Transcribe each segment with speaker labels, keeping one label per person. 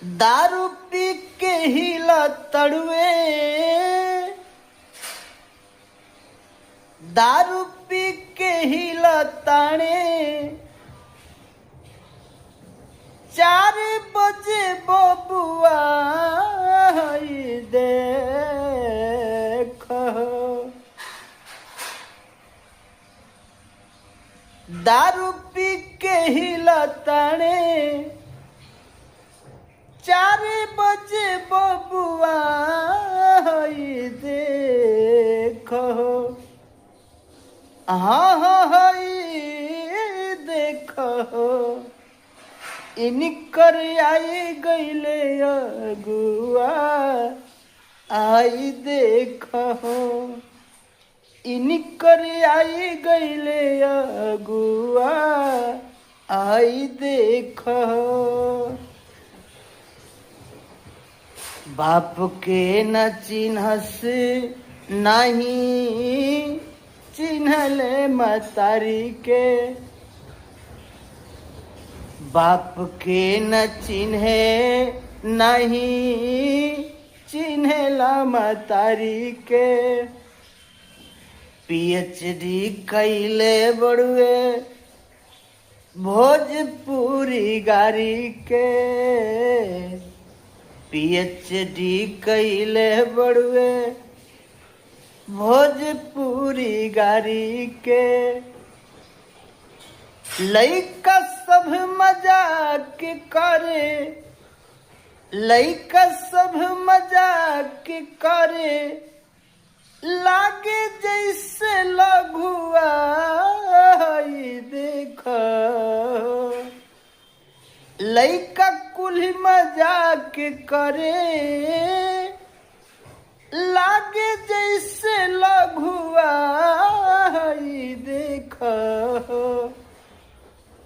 Speaker 1: दारू पी के हिला तड़ुए, दारू पी के हिला ताने, 4 बजे बबुआ देख। दारू पी के हिला ताने, 4 बजे बबुआ देखो। हाँ देखो, इनकर आई गईले अगुआ, आई देखो। इनकर आई गईले अगुआ, आई देखो। बाप के न चिन्हस नहीं, चिन्हले मतारी के। बाप के न चिन्हे नहीं, चिन्हला मतारी के। पीएचडी कैले बड़ुए भोजपुरी गारी के। पीएचडी कैले बड़ुए भोजपुरी गारी के। लइका सब मजाक करे, लइका सब मजाक करे, लागे जैसे लघुआ देखो। लइका कुल मजाक करे, लागे जैसे लघुआ देखो।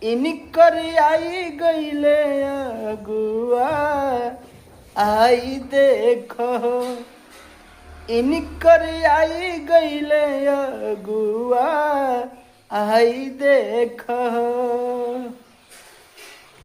Speaker 1: इनकर आई गईले अगुआ, आई देखो। इनकर आई गईले अगुआ, आई देखो।